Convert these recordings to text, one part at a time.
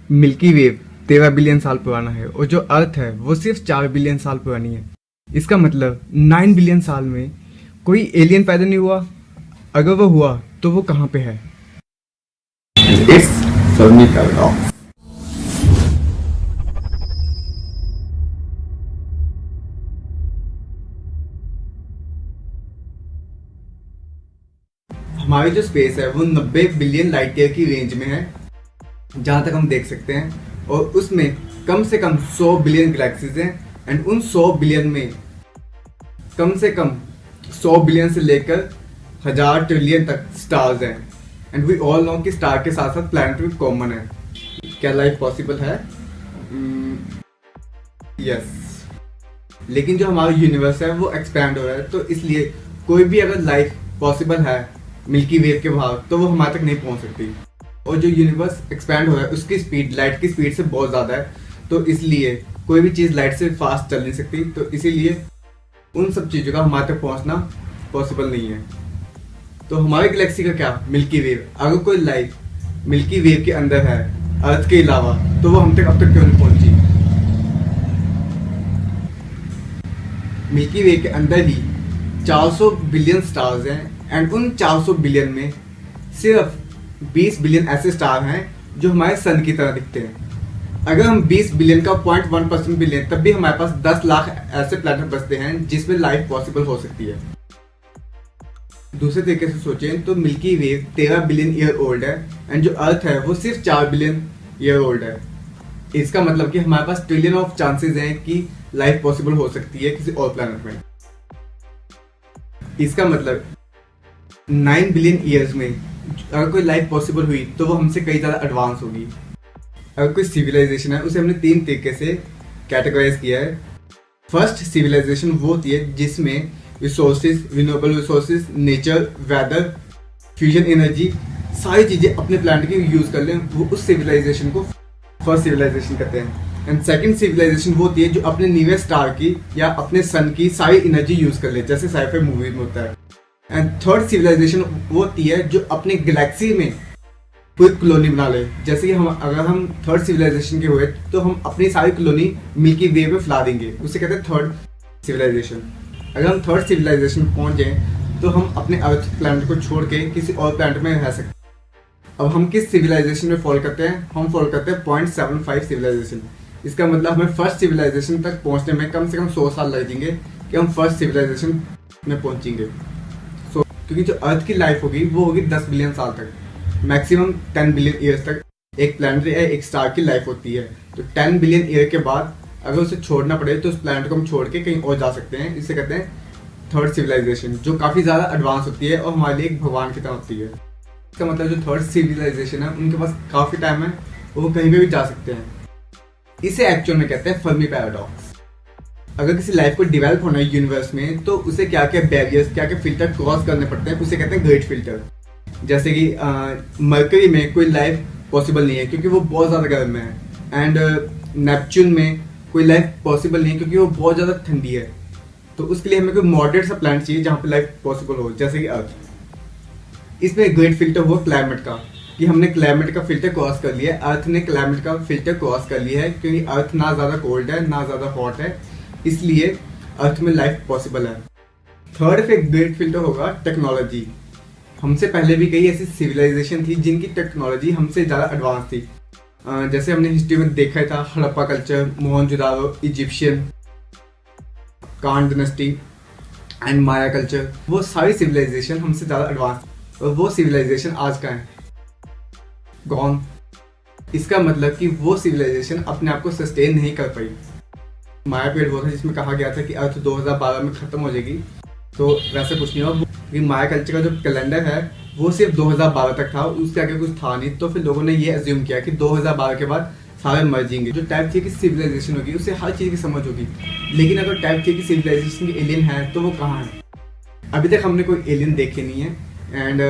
Milky wave 13 billion साल पुराना है और जो अर्थ है वो सिर्फ 4 बिलियन साल पुरानी है। इसका मतलब 9 बिलियन साल में कोई एलियन पैदा नहीं हुआ। अगर वो हुआ तो वो कहाँ पे है? It's Fermi paradox. हमारी जो स्पेस है वो 90 बिलियन लाइट ईयर की रेंज में है जहाँ तक हम देख सकते हैं, और उसमें कम से कम 100 बिलियन गैलेक्सीज हैं। एंड उन 100 बिलियन में कम से कम 100 बिलियन से लेकर 1000 ट्रिलियन तक स्टार्स हैं। एंड वी ऑल नो कि स्टार के साथ साथ प्लैनेट भी कॉमन है। क्या लाइफ पॉसिबल है? यस। लेकिन जो हमारा यूनिवर्स है वो एक्सपैंड हो रहा है, तो इसलिए कोई भी अगर लाइफ पॉसिबल है मिल्की वेव के बाहर तो वो हमारे तक नहीं पहुंच सकती। और जो यूनिवर्स एक्सपैंड हो रहा है उसकी स्पीड लाइट की स्पीड से बहुत ज़्यादा है, तो इसलिए कोई भी चीज़ लाइट से फास्ट चल नहीं सकती। तो इसीलिए उन सब चीज़ों का हमारे तक पहुंचना पॉसिबल नहीं है। तो हमारी गैलेक्सी का क्या, मिल्की वेव, अगर कोई लाइफ मिल्की वेव के अंदर है अर्थ के अलावा, तो वो हम तक अब तक क्यों नहीं पहुंची? मिल्की वे के अंदर ही 400 बिलियन स्टार्स हैं। एंड उन 400 बिलियन में सिर्फ 20 बिलियन ऐसे स्टार हैं जो हमारे सन की तरह दिखते हैं। अगर हम 20 बिलियन का 0.1% भी लें तब भी हमारे पास 10 लाख ऐसे प्लैनेट बचते हैं जिसमें लाइफ पॉसिबल हो सकती है। दूसरे तरीके से सोचें तो milky wave 13 billion year old है एंड जो अर्थ है वो सिर्फ 4 बिलियन ईयर ओल्ड है। इसका मतलब कि हमारे पास ट्रिलियन ऑफ चांसेस हैं कि लाइफ पॉसिबल हो सकती है किसी और प्लैनेट में। इसका मतलब 9 बिलियन ईयर्स में अगर कोई लाइफ पॉसिबल हुई तो वो हमसे कई ज़्यादा एडवांस होगी। अगर कोई सिविलाइजेशन है उसे हमने 3 तरीके से कैटेगराइज किया है। फर्स्ट सिविलाइजेशन वो होती है जिसमें resources, renewable resources, nature, weather, fusion energy, सारी चीज़ें अपने प्लैनेट की यूज़ कर लें, वो उस सिविलाइजेशन को फर्स्ट सिविलाइजेशन कहते हैं। एंड सेकंड सिविलाइजेशन वो होती है जो अपने नियरेस्ट स्टार की या अपने सन की सारी एनर्जी यूज़ कर ले, जैसे साइफाई मूवी में होता है। एंड थर्ड सिविलाइजेशन वो होती है जो अपने गैलेक्सी में पूरी कॉलोनी बना ले, जैसे कि अगर हम थर्ड सिविलाइजेशन के हुए तो हम अपनी सारी कॉलोनी मिल्की वे में फैला देंगे, उसे कहते हैं थर्ड सिविलाइजेशन। अगर हम थर्ड सिविलाइजेशन पहुंच जाएं तो हम अपने अर्थ प्लैनेट को छोड़ के किसी और प्लैनेट में रह सकते हैं। अब हम किस सिविलाइजेशन में फॉल करते हैं? हम फॉल करते हैं 0.75 सिविलाइजेशन। इसका मतलब हमें फर्स्ट सिविलाइजेशन तक पहुंचने में कम से कम 100 साल लग जाएंगे कि हम फर्स्ट सिविलाइजेशन में पहुंचेंगे। क्योंकि जो अर्थ की लाइफ होगी वो होगी 10 बिलियन साल तक, मैक्सिमम 10 बिलियन ईयर्स तक एक प्लैनेट या एक स्टार की लाइफ होती है। तो 10 बिलियन ईयर के बाद अगर उसे छोड़ना पड़े तो उस प्लैनेट को हम छोड़ के कहीं और जा सकते हैं। इसे कहते हैं थर्ड सिविलाइजेशन, जो काफ़ी ज़्यादा एडवांस होती है और हमारे लिए एक भगवान की तरह होती है। इसका मतलब जो थर्ड सिविलाइजेशन है उनके पास काफ़ी टाइम है, वो कहीं पे भी जा सकते हैं। इसे एक्चुअल में कहते हैं फर्मी पैराडॉक्स। अगर किसी लाइफ को डेवलप होना है यूनिवर्स में तो उसे क्या क्या बैरियर्स, क्या क्या फिल्टर क्रॉस करने पड़ते हैं, उसे कहते हैं ग्रेट फिल्टर। जैसे कि मरकरी में कोई लाइफ पॉसिबल नहीं है क्योंकि वो बहुत ज़्यादा गर्म है। एंड नेपच्यून में कोई लाइफ पॉसिबल नहीं है क्योंकि वो बहुत ज़्यादा ठंडी है। तो उसके लिए हमें कोई मॉडरेट सा प्लैनेट चाहिए जहाँ पे लाइफ पॉसिबल हो, जैसे कि अर्थ। इसमें ग्रेट फिल्टर हुआ क्लाइमेट का, कि हमने क्लाइमेट का फिल्टर क्रॉस कर लिया है, अर्थ ने क्लाइमेट का फिल्टर क्रॉस कर लिया है, क्योंकि अर्थ ना ज़्यादा कोल्ड है ना ज़्यादा हॉट है, इसलिए अर्थ में लाइफ पॉसिबल है। थर्ड पे ग्रेट फिल्टर होगा टेक्नोलॉजी। हमसे पहले भी कई ऐसी सिविलाइजेशन थी जिनकी टेक्नोलॉजी हमसे ज़्यादा एडवांस थी। जैसे हमने हिस्ट्री में देखा था हड़प्पा कल्चर, मोहनजोदारो, इजिप्शियन, कान डायनेस्टी एंड माया कल्चर, वो सारी सिविलाइजेशन हमसे ज़्यादा एडवांस। और वो सिविलाइजेशन आज का है गॉन। इसका मतलब कि वो सिविलाइजेशन अपने आप को सस्टेन नहीं कर पाई। माया पीरियड वो था जिसमें कहा गया था कि अर्थ 2012 में ख़त्म हो जाएगी, तो वैसे कुछ नहीं हुआ। कि माया कल्चर का जो कैलेंडर है वो सिर्फ 2012 तक था, उसके आगे कुछ था नहीं। तो फिर लोगों ने ये अज्यूम किया कि 2012 के बाद सारे मर जाएंगे। जो टाइप थ्री की सिविलाइजेशन होगी उसे हर चीज़ की समझ होगी, लेकिन अगर टाइप थ्री की सिविलाइजेशन के एलियन है तो वो कहाँ है? अभी तक हमने कोई एलियन देखे नहीं है। एंड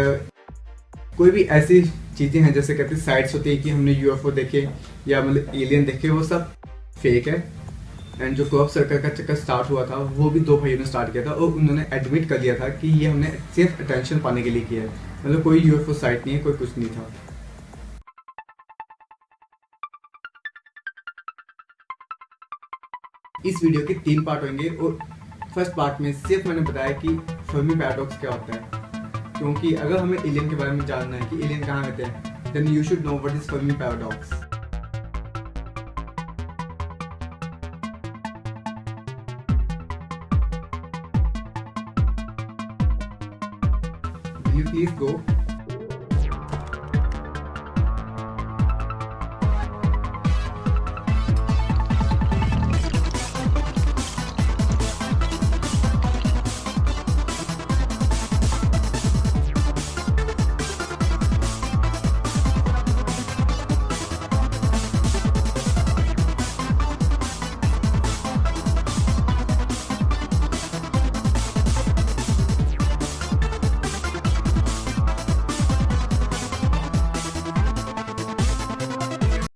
कोई भी ऐसी चीज़ें हैं जैसे कहते हैं साइट्स होती है कि हमने यूएफओ देखे या मतलब एलियन देखे, वो सब फेक है। एंड जो क्रॉप सर्कल का चक्कर स्टार्ट हुआ था वो भी 2 भाइयों ने स्टार्ट किया था और उन्होंने एडमिट कर लिया था कि ये हमने सिर्फ अटेंशन पाने के लिए किया है, मतलब कोई यूएफओ साइट नहीं है, कोई कुछ नहीं था। इस वीडियो के 3 पार्ट होंगे और फर्स्ट पार्ट में सिर्फ मैंने बताया कि फर्मी पैराडॉक्स क्या होता है, क्योंकि अगर हमें एलियन के बारे में जानना है कि एलियन कहाँ रहते हैं, then you should know what is Fermi paradox. Will you please go?